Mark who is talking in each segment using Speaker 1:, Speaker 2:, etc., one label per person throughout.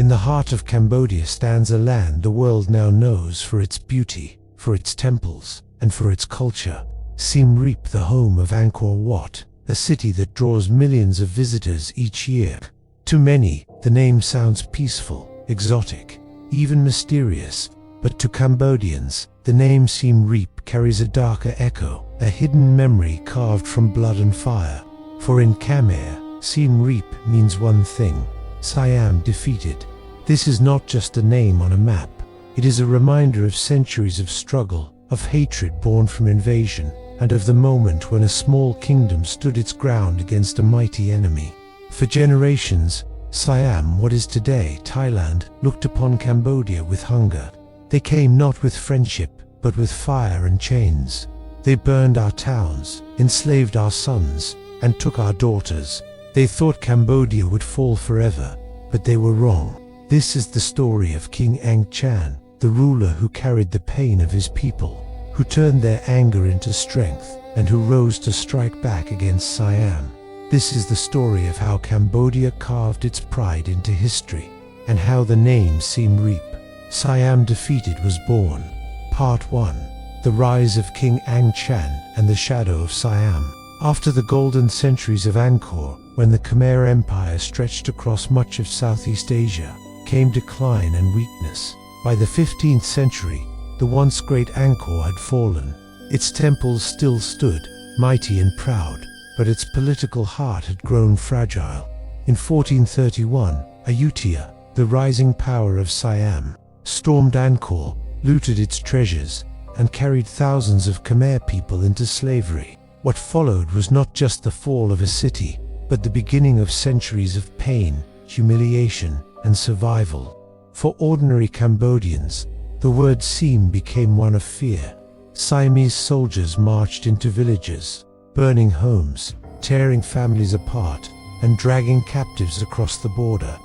Speaker 1: In the heart of Cambodia stands a land the world now knows for its beauty, for its temples, and for its culture. Siem Reap, the home of Angkor Wat, a city that draws millions of visitors each year. To many, the name sounds peaceful, exotic, even mysterious, but to Cambodians, the name Siem Reap carries a darker echo, a hidden memory carved from blood and fire. For in Khmer, Siem Reap means one thing: Siam Defeated. This is not just a name on a map. It is a reminder of centuries of struggle, of hatred born from invasion, and of the moment when a small kingdom stood its ground against a mighty enemy. For generations, Siam, what is today Thailand, looked upon Cambodia with hunger. They came not with friendship, but with fire and chains. They burned our towns, enslaved our sons, and took our daughters. They thought Cambodia would fall forever, but they were wrong. This is the story of King Angchan, the ruler who carried the pain of his people, who turned their anger into strength, and who rose to strike back against Siam. This is the story of how Cambodia carved its pride into history, and how the name Siem Reap, Siam Defeated, was born. Part 1. The Rise of King Angchan and the Shadow of Siam. After the golden centuries of Angkor, when the Khmer Empire stretched across much of Southeast Asia, came decline and weakness. By the 15th century, the once great Angkor had fallen. Its temples still stood, mighty and proud, but its political heart had grown fragile. In 1431, Ayutthaya, the rising power of Siam, stormed Angkor, looted its treasures, and carried thousands of Khmer people into slavery. What followed was not just the fall of a city, but the beginning of centuries of pain, humiliation, and survival. For ordinary Cambodians, the word Siem became one of fear. Siamese soldiers marched into villages, burning homes, tearing families apart, and dragging captives across the border.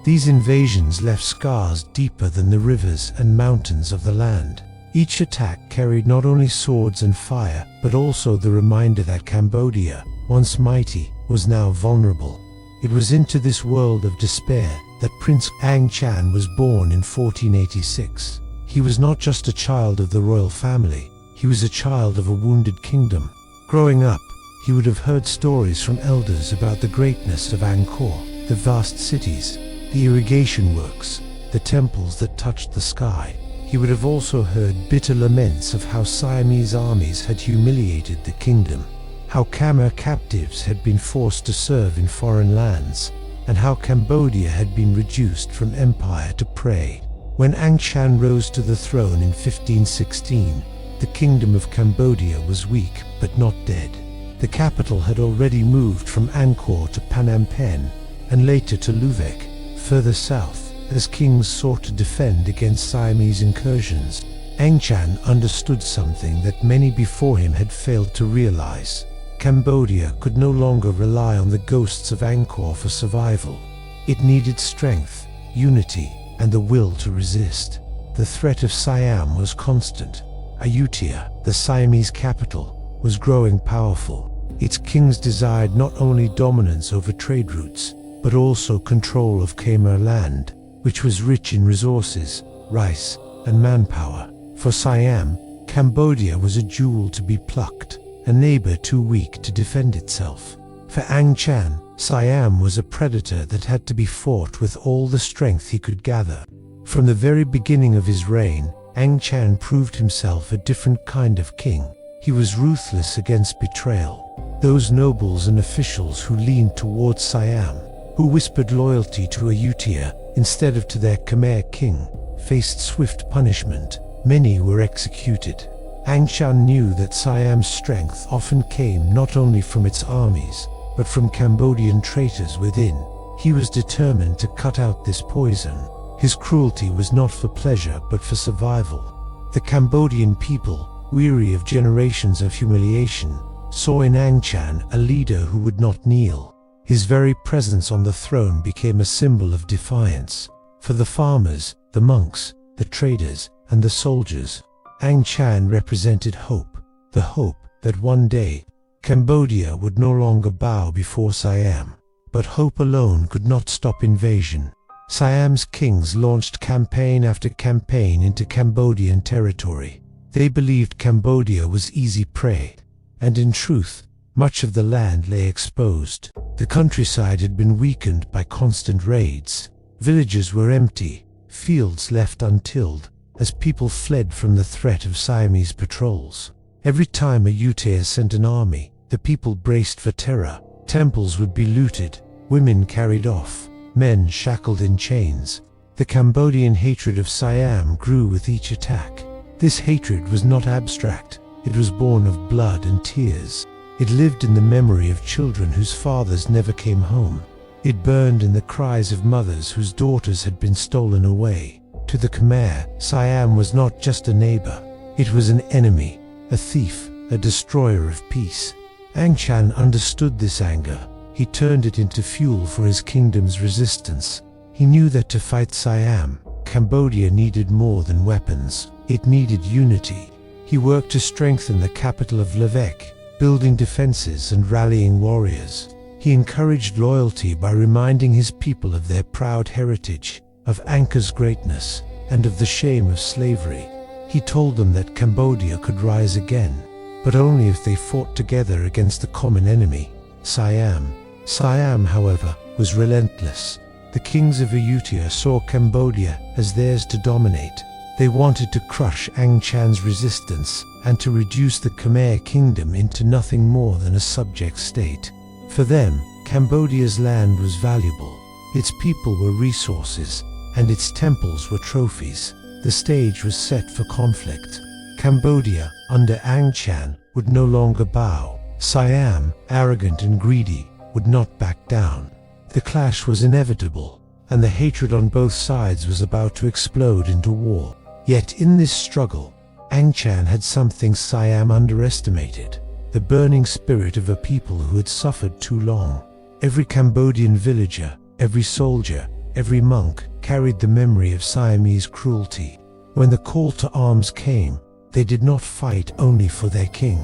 Speaker 1: These invasions left scars deeper than the rivers and mountains of the land. Each attack carried not only swords and fire, but also the reminder that Cambodia, once mighty, was now vulnerable. It was into this world of despair that Prince Angchan was born in 1486. He was not just a child of the royal family, he was a child of a wounded kingdom. Growing up, he would have heard stories from elders about the greatness of Angkor, the vast cities, the irrigation works, the temples that touched the sky. He would have also heard bitter laments of how Siamese armies had humiliated the kingdom, how Khmer captives had been forced to serve in foreign lands, and how Cambodia had been reduced from empire to prey. When Angchan rose to the throne in 1516, the kingdom of Cambodia was weak but not dead. The capital had already moved from Angkor to Phnom Penh, and later to Lübeck, further south, as kings sought to defend against Siamese incursions. Angchan understood something that many before him had failed to realize. Cambodia could no longer rely on the ghosts of Angkor for survival. It needed strength, unity, and the will to resist. The threat of Siam was constant. Ayutthaya, the Siamese capital, was growing powerful. Its kings desired not only dominance over trade routes, but also control of Khmer land, which was rich in resources, rice, and manpower. For Siam, Cambodia was a jewel to be plucked, a neighbor too weak to defend itself. For Angchan, Siam was a predator that had to be fought with all the strength he could gather. From the very beginning of his reign, Angchan proved himself a different kind of king. He was ruthless against betrayal. Those nobles and officials who leaned towards Siam, who whispered loyalty to Ayutthaya instead of to their Khmer king, faced swift punishment. Many were executed. Angchan knew that Siam's strength often came not only from its armies, but from Cambodian traitors within. He was determined to cut out this poison. His cruelty was not for pleasure but for survival. The Cambodian people, weary of generations of humiliation, saw in Angchan a leader who would not kneel. His very presence on the throne became a symbol of defiance. For the farmers, the monks, the traders, and the soldiers, Angchan represented hope, the hope that one day Cambodia would no longer bow before Siam. But hope alone could not stop invasion. Siam's kings launched campaign after campaign into Cambodian territory. They believed Cambodia was easy prey, and in truth, much of the land lay exposed. The countryside had been weakened by constant raids. Villages were empty, fields left untilled, as people fled from the threat of Siamese patrols. Every time a Utea sent an army, the people braced for terror. Temples would be looted, women carried off, men shackled in chains. The Cambodian hatred of Siam grew with each attack. This hatred was not abstract. It was born of blood and tears. It lived in the memory of children whose fathers never came home. It burned in the cries of mothers whose daughters had been stolen away. To the Khmer, Siam was not just a neighbor. It was an enemy, a thief, a destroyer of peace. Angchan understood this anger. He turned it into fuel for his kingdom's resistance. He knew that to fight Siam, Cambodia needed more than weapons. It needed unity. He worked to strengthen the capital of Levek, building defenses and rallying warriors. He encouraged loyalty by reminding his people of their proud heritage, of Angkor's greatness, and of the shame of slavery. He told them that Cambodia could rise again, but only if they fought together against the common enemy, Siam. Siam, however, was relentless. The kings of Ayutthaya saw Cambodia as theirs to dominate. They wanted to crush Angchan's resistance and to reduce the Khmer kingdom into nothing more than a subject state. For them, Cambodia's land was valuable, its people were resources, and its temples were trophies. The stage was set for conflict. Cambodia, under Angchan, would no longer bow. Siam, arrogant and greedy, would not back down. The clash was inevitable, and the hatred on both sides was about to explode into war. Yet in this struggle, Angchan had something Siam underestimated: the burning spirit of a people who had suffered too long. Every Cambodian villager, every soldier, every monk carried the memory of Siamese cruelty. When the call to arms came, they did not fight only for their king.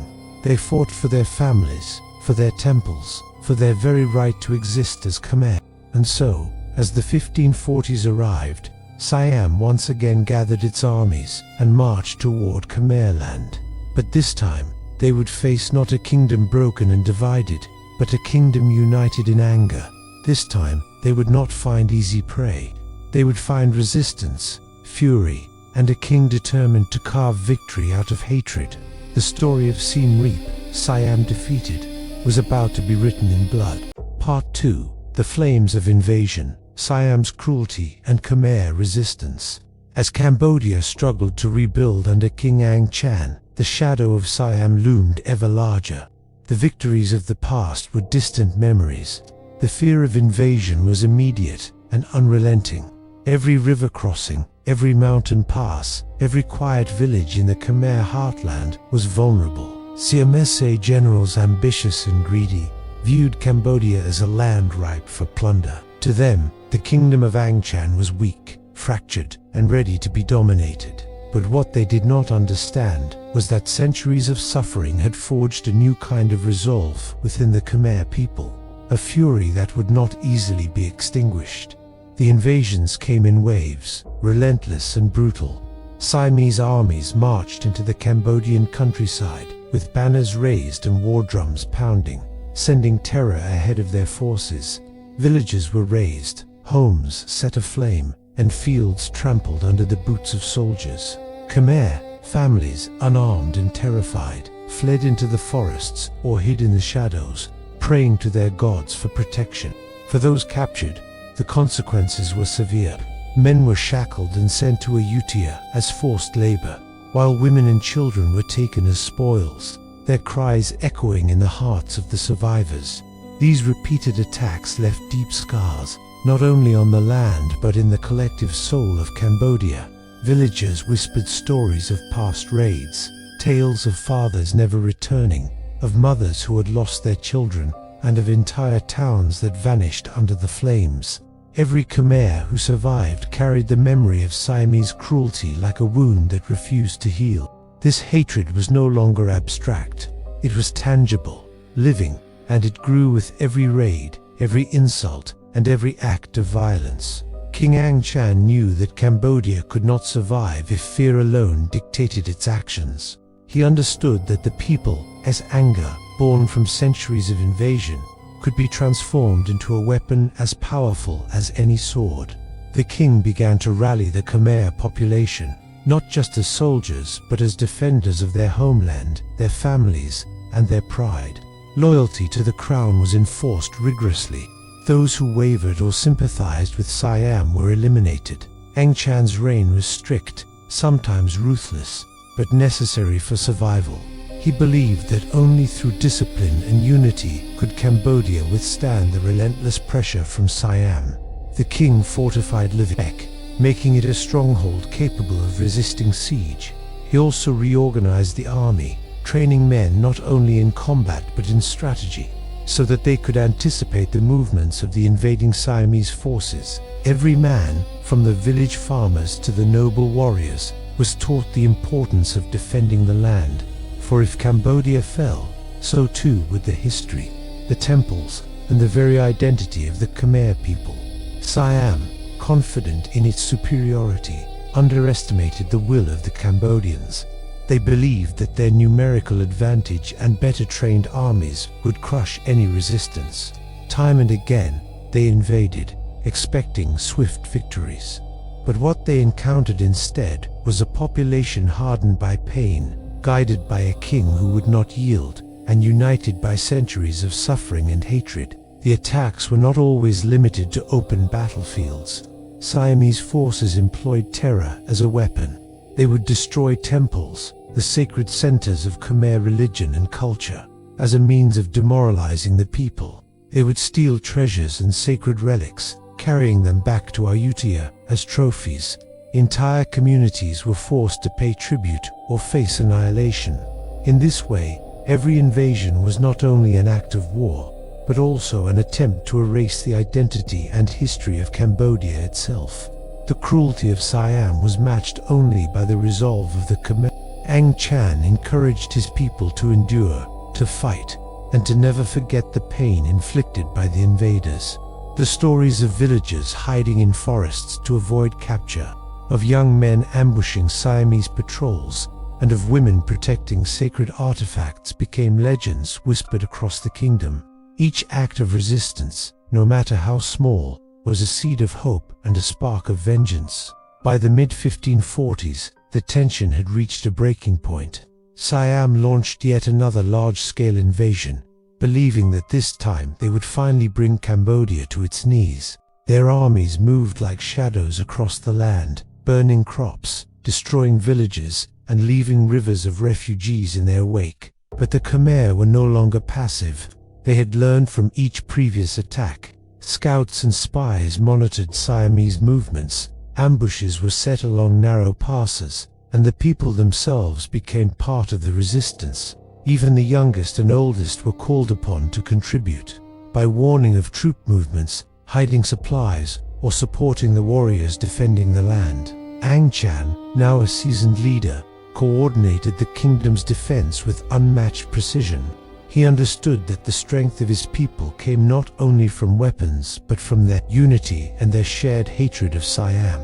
Speaker 1: They fought for their families, for their temples, for their very right to exist as Khmer. And so, as the 1540s arrived, Siam once again gathered its armies and marched toward Khmer land. But this time, they would face not a kingdom broken and divided, but a kingdom united in anger. This time, they would not find easy prey. They would find resistance, fury, and a king determined to carve victory out of hatred. The story of Siem Reap, Siam Defeated, was about to be written in blood. Part 2. The Flames of Invasion, Siam's Cruelty and Khmer Resistance. As Cambodia struggled to rebuild under King Angchan, the shadow of Siam loomed ever larger. The victories of the past were distant memories. The fear of invasion was immediate and unrelenting. Every river crossing, every mountain pass, every quiet village in the Khmer heartland was vulnerable. Siamese generals, ambitious and greedy, viewed Cambodia as a land ripe for plunder. To them, the kingdom of Angchan was weak, fractured, and ready to be dominated. But what they did not understand was that centuries of suffering had forged a new kind of resolve within the Khmer people, a fury that would not easily be extinguished. The invasions came in waves, relentless and brutal. Siamese armies marched into the Cambodian countryside, with banners raised and war drums pounding, sending terror ahead of their forces. Villages were razed, homes set aflame, and fields trampled under the boots of soldiers. Khmer families, unarmed and terrified, fled into the forests or hid in the shadows, praying to their gods for protection. For those captured, the consequences were severe. Men were shackled and sent to Ayutthaya as forced labor, while women and children were taken as spoils, their cries echoing in the hearts of the survivors. These repeated attacks left deep scars, not only on the land but in the collective soul of Cambodia. Villagers whispered stories of past raids, tales of fathers never returning, of mothers who had lost their children, and of entire towns that vanished under the flames. Every Khmer who survived carried the memory of Siamese cruelty like a wound that refused to heal. This hatred was no longer abstract. It was tangible, living, and it grew with every raid, every insult, and every act of violence. King Angchan knew that Cambodia could not survive if fear alone dictated its actions. He understood that the people, as anger, born from centuries of invasion, could be transformed into a weapon as powerful as any sword. The king began to rally the Khmer population, not just as soldiers but as defenders of their homeland, their families, and their pride. Loyalty to the crown was enforced rigorously. Those who wavered or sympathized with Siam were eliminated. Angchan's reign was strict, sometimes ruthless, but necessary for survival. He believed that only through discipline and unity could Cambodia withstand the relentless pressure from Siam. The king fortified Lübeck, making it a stronghold capable of resisting siege. He also reorganized the army, training men not only in combat but in strategy, so that they could anticipate the movements of the invading Siamese forces. Every man, from the village farmers to the noble warriors, was taught the importance of defending the land. For if Cambodia fell, so too would the history, the temples, and the very identity of the Khmer people. Siam, confident in its superiority, underestimated the will of the Cambodians. They believed that their numerical advantage and better trained armies would crush any resistance. Time and again, they invaded, expecting swift victories. But what they encountered instead was a population hardened by pain, guided by a king who would not yield, and united by centuries of suffering and hatred. The attacks were not always limited to open battlefields. Siamese forces employed terror as a weapon. They would destroy temples, the sacred centers of Khmer religion and culture, as a means of demoralizing the people. They would steal treasures and sacred relics, carrying them back to Ayutthaya as trophies. Entire communities were forced to pay tribute or face annihilation. In this way, every invasion was not only an act of war, but also an attempt to erase the identity and history of Cambodia itself. The cruelty of Siam was matched only by the resolve of the Khmer. Angchan encouraged his people to endure, to fight, and to never forget the pain inflicted by the invaders. The stories of villagers hiding in forests to avoid capture, of young men ambushing Siamese patrols, and of women protecting sacred artifacts became legends whispered across the kingdom. Each act of resistance, no matter how small, was a seed of hope and a spark of vengeance. By the mid-1540s, the tension had reached a breaking point. Siam launched yet another large-scale invasion, believing that this time they would finally bring Cambodia to its knees. Their armies moved like shadows across the land, burning crops, destroying villages, and leaving rivers of refugees in their wake. But the Khmer were no longer passive. They had learned from each previous attack. Scouts and spies monitored Siamese movements, ambushes were set along narrow passes, and the people themselves became part of the resistance. Even the youngest and oldest were called upon to contribute. By warning of troop movements, hiding supplies, or supporting the warriors defending the land. Angchan, now a seasoned leader, coordinated the kingdom's defense with unmatched precision. He understood that the strength of his people came not only from weapons but from their unity and their shared hatred of Siam.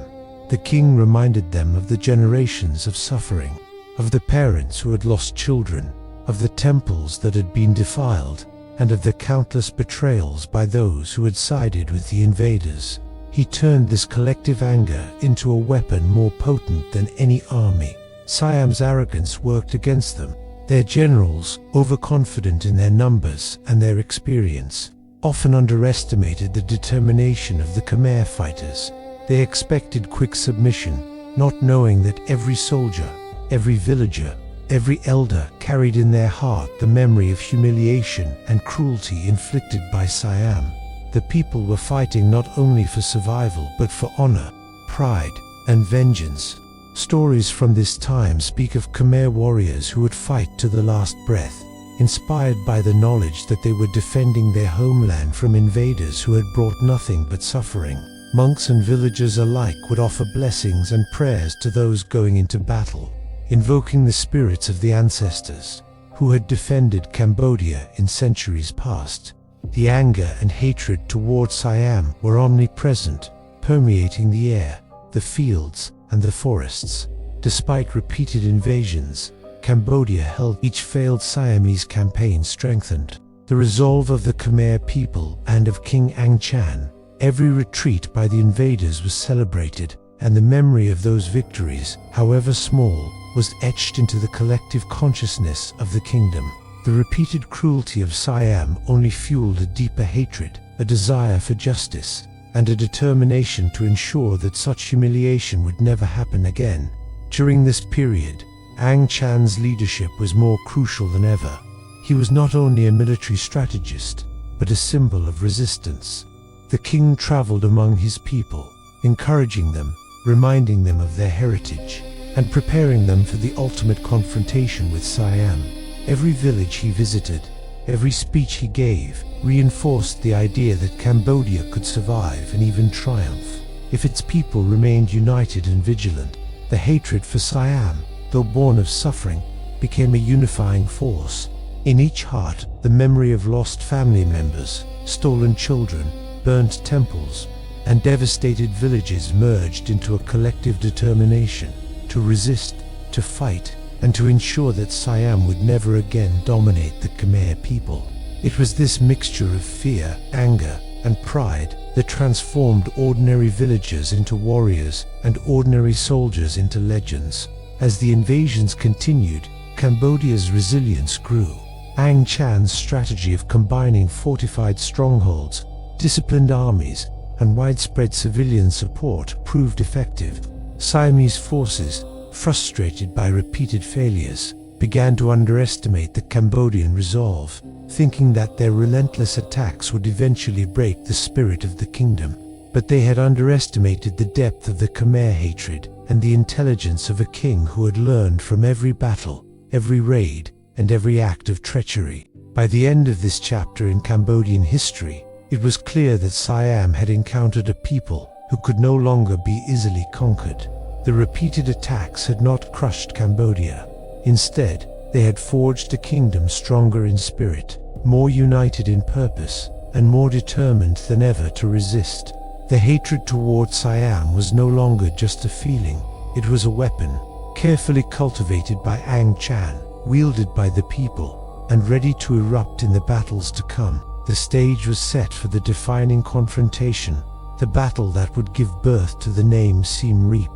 Speaker 1: The king reminded them of the generations of suffering, of the parents who had lost children, of the temples that had been defiled, and of the countless betrayals by those who had sided with the invaders. He turned this collective anger into a weapon more potent than any army. Siam's arrogance worked against them. Their generals, overconfident in their numbers and their experience, often underestimated the determination of the Khmer fighters. They expected quick submission, not knowing that every soldier, every villager, every elder carried in their heart the memory of humiliation and cruelty inflicted by Siam. The people were fighting not only for survival but for honor, pride, and vengeance. Stories from this time speak of Khmer warriors who would fight to the last breath, inspired by the knowledge that they were defending their homeland from invaders who had brought nothing but suffering. Monks and villagers alike would offer blessings and prayers to those going into battle, invoking the spirits of the ancestors who had defended Cambodia in centuries past. The anger and hatred toward Siam were omnipresent, permeating the air, the fields, and the forests. Despite repeated invasions, Cambodia held. Each failed Siamese campaign strengthened the resolve of the Khmer people and of King Angchan. Every retreat by the invaders was celebrated, and the memory of those victories, however small, was etched into the collective consciousness of the kingdom. The repeated cruelty of Siam only fueled a deeper hatred, a desire for justice, and a determination to ensure that such humiliation would never happen again. During this period, Angchan's leadership was more crucial than ever. He was not only a military strategist, but a symbol of resistance. The king traveled among his people, encouraging them, reminding them of their heritage, and preparing them for the ultimate confrontation with Siam. Every village he visited, every speech he gave, reinforced the idea that Cambodia could survive and even triumph if its people remained united and vigilant. The hatred for Siam, though born of suffering, became a unifying force. In each heart, the memory of lost family members, stolen children, burnt temples, and devastated villages merged into a collective determination to resist, to fight, and to ensure that Siam would never again dominate the Khmer people. It was this mixture of fear, anger, and pride that transformed ordinary villagers into warriors and ordinary soldiers into legends. As the invasions continued, Cambodia's resilience grew. Angchan's strategy of combining fortified strongholds, disciplined armies, and widespread civilian support proved effective. Siamese forces, frustrated by repeated failures, began to underestimate the Cambodian resolve, thinking that their relentless attacks would eventually break the spirit of the kingdom. But they had underestimated the depth of the Khmer hatred and the intelligence of a king who had learned from every battle, every raid, and every act of treachery. By the end of this chapter in Cambodian history, it was clear that Siam had encountered a people who could no longer be easily conquered. The repeated attacks had not crushed Cambodia. Instead, they had forged a kingdom stronger in spirit, more united in purpose, and more determined than ever to resist. The hatred toward Siam was no longer just a feeling, it was a weapon, carefully cultivated by Angchan, wielded by the people, and ready to erupt in the battles to come. The stage was set for the defining confrontation, the battle that would give birth to the name Siem Reap.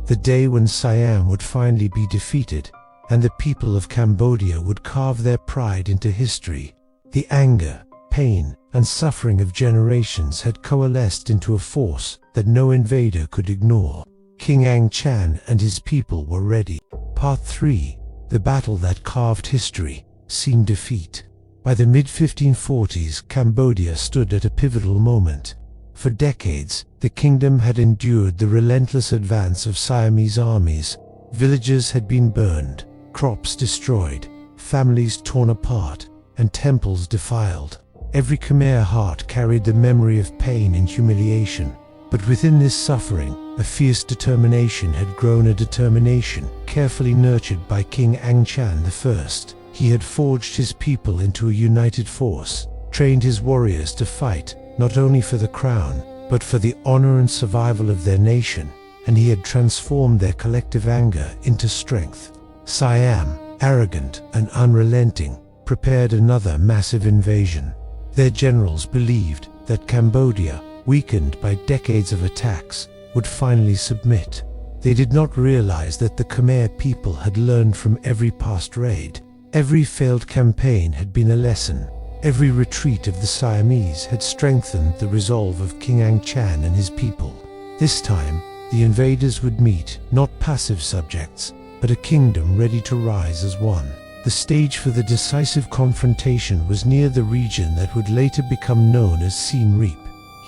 Speaker 1: The day when Siam would finally be defeated, and the people of Cambodia would carve their pride into history. The anger, pain, and suffering of generations had coalesced into a force that no invader could ignore. King Angchan and his people were ready. Part 3. The battle that carved history, Siem Defeated. By the mid-1540s, Cambodia stood at a pivotal moment. For decades, the kingdom had endured the relentless advance of Siamese armies. Villages had been burned, crops destroyed, families torn apart, and temples defiled. Every Khmer heart carried the memory of pain and humiliation. But within this suffering, a fierce determination had grown, a determination carefully nurtured by King Angchan I. He had forged his people into a united force, trained his warriors to fight, not only for the crown, but for the honor and survival of their nation, and he had transformed their collective anger into strength. Siam, arrogant and unrelenting, prepared another massive invasion. Their generals believed that Cambodia, weakened by decades of attacks, would finally submit. They did not realize that the Khmer people had learned from every past raid. Every failed campaign had been a lesson. Every retreat of the Siamese had strengthened the resolve of King Angchan and his people. This time, the invaders would meet not passive subjects, but a kingdom ready to rise as one. The stage for the decisive confrontation was near the region that would later become known as Siem Reap.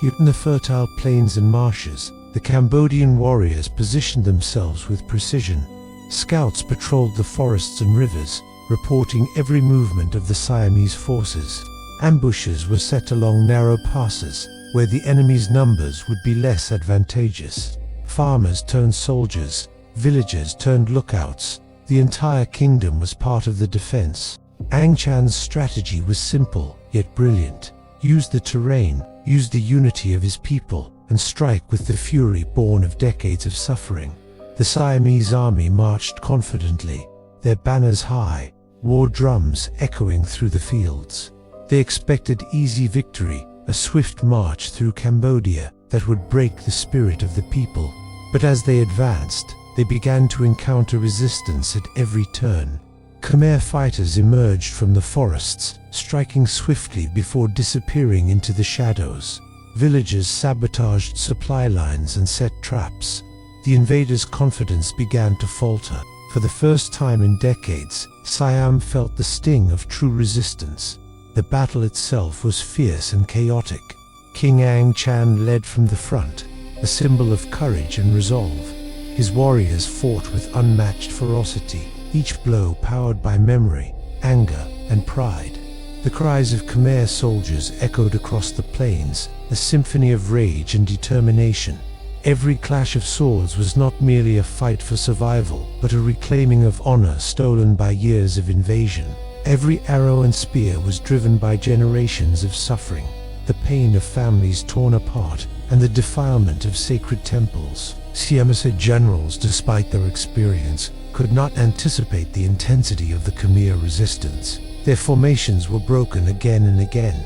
Speaker 1: Here in the fertile plains and marshes, the Cambodian warriors positioned themselves with precision. Scouts patrolled the forests and rivers, reporting every movement of the Siamese forces. Ambushes were set along narrow passes, where the enemy's numbers would be less advantageous. Farmers turned soldiers, villagers turned lookouts. The entire kingdom was part of the defense. Angchan's strategy was simple, yet brilliant. Use the terrain, use the unity of his people, and strike with the fury born of decades of suffering. The Siamese army marched confidently, their banners high, war drums echoing through the fields. They expected easy victory, a swift march through Cambodia that would break the spirit of the people. But as they advanced, they began to encounter resistance at every turn. Khmer fighters emerged from the forests, striking swiftly before disappearing into the shadows. Villagers sabotaged supply lines and set traps. The invaders' confidence began to falter. For the first time in decades, Siam felt the sting of true resistance. The battle itself was fierce and chaotic. King Angchan led from the front, a symbol of courage and resolve. His warriors fought with unmatched ferocity, each blow powered by memory, anger, and pride. The cries of Khmer soldiers echoed across the plains, a symphony of rage and determination. Every clash of swords was not merely a fight for survival, but a reclaiming of honor stolen by years of invasion. Every arrow and spear was driven by generations of suffering, the pain of families torn apart, and the defilement of sacred temples. Siamese generals, despite their experience, could not anticipate the intensity of the Khmer resistance. Their formations were broken again and again.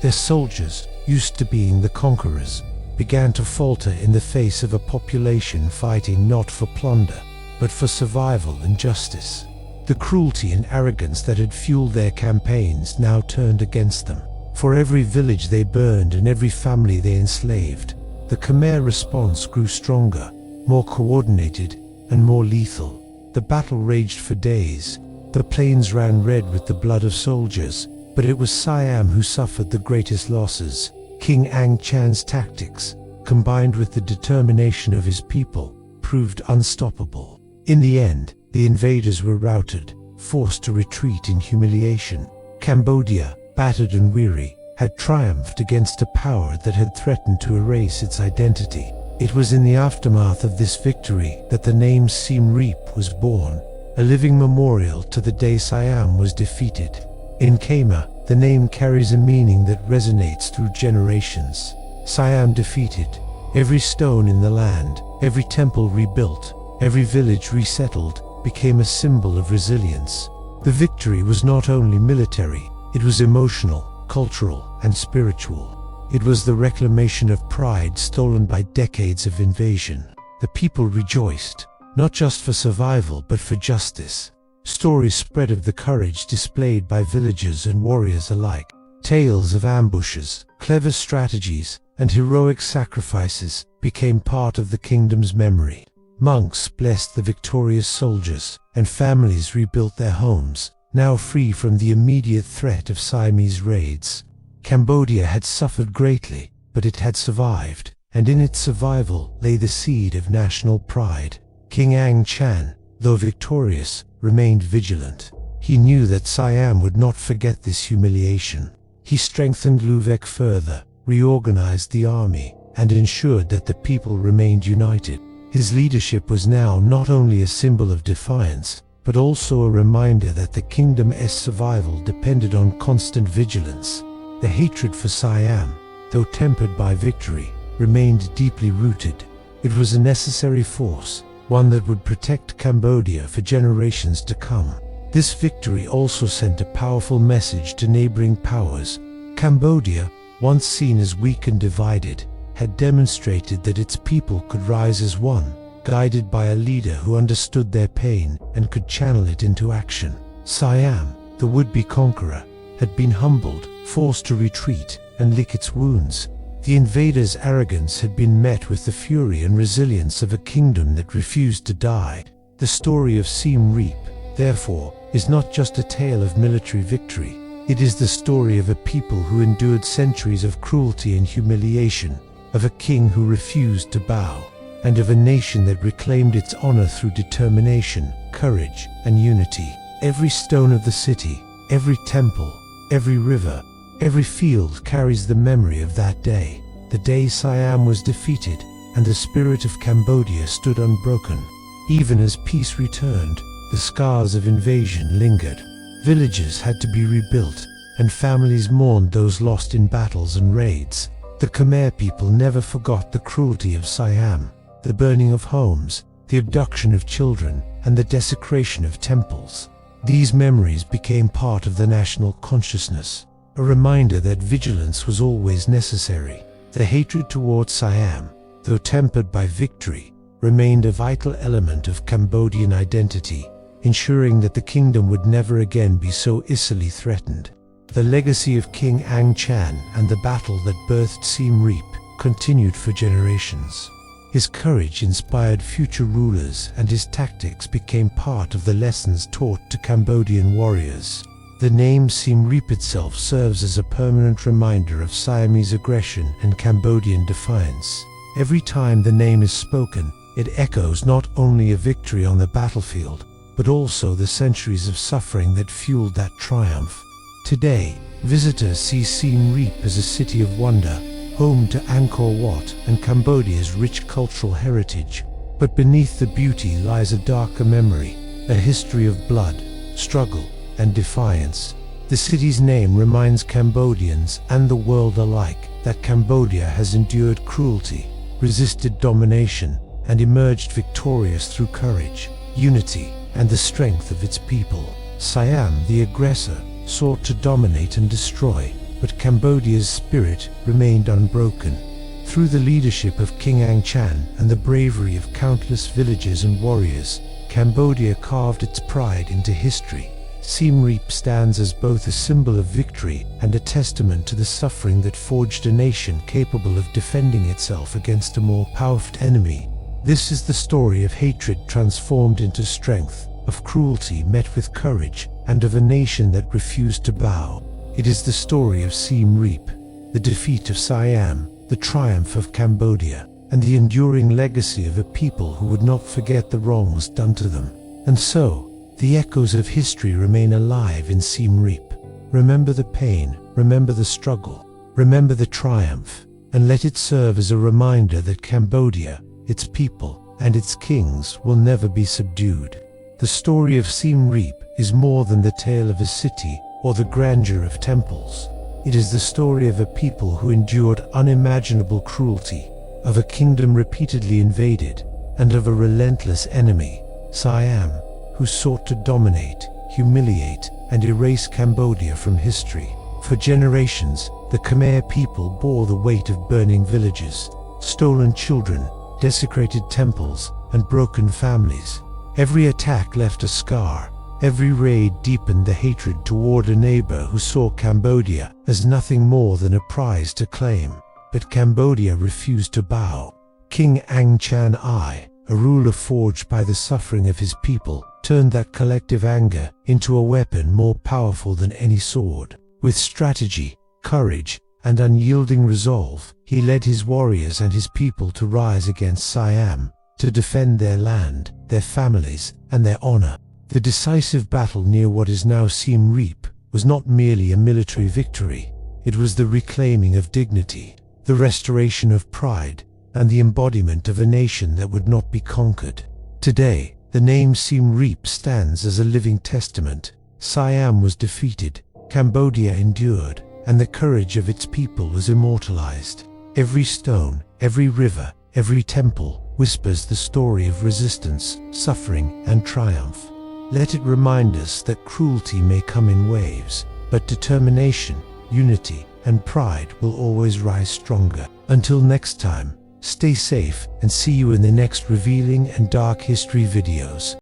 Speaker 1: Their soldiers, used to being the conquerors, began to falter in the face of a population fighting not for plunder, but for survival and justice. The cruelty and arrogance that had fueled their campaigns now turned against them. For every village they burned and every family they enslaved, the Khmer response grew stronger, more coordinated, and more lethal. The battle raged for days. The plains ran red with the blood of soldiers, but it was Siam who suffered the greatest losses. King Angchan's tactics, combined with the determination of his people, proved unstoppable. In the end, the invaders were routed, forced to retreat in humiliation. Cambodia, battered and weary, had triumphed against a power that had threatened to erase its identity. It was in the aftermath of this victory that the name Siem Reap was born, a living memorial to the day Siam was defeated. In Khmer, the name carries a meaning that resonates through generations. Siam Defeated. Every stone in the land, every temple rebuilt, every village resettled, became a symbol of resilience. The victory was not only military, it was emotional, cultural, and spiritual. It was the reclamation of pride stolen by decades of invasion. The people rejoiced, not just for survival but for justice. Stories spread of the courage displayed by villagers and warriors alike. Tales of ambushes, clever strategies, and heroic sacrifices became part of the kingdom's memory. Monks blessed the victorious soldiers, and families rebuilt their homes, now free from the immediate threat of Siamese raids. Cambodia had suffered greatly, but it had survived, and in its survival lay the seed of national pride. King Angchan, though victorious, remained vigilant. He knew that Siam would not forget this humiliation. He strengthened Lübeck further, reorganized the army, and ensured that the people remained united. His leadership was now not only a symbol of defiance, but also a reminder that the kingdom's survival depended on constant vigilance. The hatred for Siam, though tempered by victory, remained deeply rooted. It was a necessary force, one that would protect Cambodia for generations to come. This victory also sent a powerful message to neighboring powers. Cambodia, once seen as weak and divided, had demonstrated that its people could rise as one, guided by a leader who understood their pain and could channel it into action. Siam, the would-be conqueror, had been humbled, forced to retreat and lick its wounds. The invaders' arrogance had been met with the fury and resilience of a kingdom that refused to die. The story of Siem Reap, therefore, is not just a tale of military victory. It is the story of a people who endured centuries of cruelty and humiliation, of a king who refused to bow, and of a nation that reclaimed its honor through determination, courage, and unity. Every stone of the city, every temple, every river, every field carries the memory of that day, the day Siam was defeated and the spirit of Cambodia stood unbroken. Even as peace returned, the scars of invasion lingered. Villages had to be rebuilt, and families mourned those lost in battles and raids. The Khmer people never forgot the cruelty of Siam, the burning of homes, the abduction of children, and the desecration of temples. These memories became part of the national consciousness, a reminder that vigilance was always necessary. The hatred towards Siam, though tempered by victory, remained a vital element of Cambodian identity, ensuring that the kingdom would never again be so easily threatened. The legacy of King Angchan and the battle that birthed Siem Reap continued for generations. His courage inspired future rulers, and his tactics became part of the lessons taught to Cambodian warriors. The name Siem Reap itself serves as a permanent reminder of Siamese aggression and Cambodian defiance. Every time the name is spoken, it echoes not only a victory on the battlefield, but also the centuries of suffering that fueled that triumph. Today, visitors see Siem Reap as a city of wonder, home to Angkor Wat and Cambodia's rich cultural heritage. But beneath the beauty lies a darker memory, a history of blood, struggle, and defiance. The city's name reminds Cambodians and the world alike that Cambodia has endured cruelty, resisted domination, and emerged victorious through courage, unity, and the strength of its people. Siam, the aggressor, sought to dominate and destroy, but Cambodia's spirit remained unbroken. Through the leadership of King Angchan and the bravery of countless villagers and warriors, Cambodia carved its pride into history. Siem Reap stands as both a symbol of victory and a testament to the suffering that forged a nation capable of defending itself against a more powerful enemy. This is the story of hatred transformed into strength, of cruelty met with courage, and of a nation that refused to bow. It is the story of Siem Reap, the defeat of Siam, the triumph of Cambodia, and the enduring legacy of a people who would not forget the wrongs done to them. And so, the echoes of history remain alive in Siem Reap. Remember the pain, remember the struggle, remember the triumph, and let it serve as a reminder that Cambodia, its people, and its kings will never be subdued. The story of Siem Reap is more than the tale of a city or the grandeur of temples. It is the story of a people who endured unimaginable cruelty, of a kingdom repeatedly invaded, and of a relentless enemy, Siam, who sought to dominate, humiliate, and erase Cambodia from history. For generations, the Khmer people bore the weight of burning villages, stolen children, desecrated temples, and broken families. Every attack left a scar. Every raid deepened the hatred toward a neighbor who saw Cambodia as nothing more than a prize to claim. But Cambodia refused to bow. King Angchan I, a ruler forged by the suffering of his people, turned that collective anger into a weapon more powerful than any sword. With strategy, courage, and unyielding resolve, he led his warriors and his people to rise against Siam, to defend their land, their families, and their honor. The decisive battle near what is now Siem Reap was not merely a military victory. It was the reclaiming of dignity, the restoration of pride, and the embodiment of a nation that would not be conquered. Today, the name Siem Reap stands as a living testament. Siam was defeated, Cambodia endured, and the courage of its people was immortalized. Every stone, every river, every temple whispers the story of resistance, suffering, and triumph. Let it remind us that cruelty may come in waves, but determination, unity, and pride will always rise stronger. Until next time, stay safe and see you in the next revealing and dark history videos.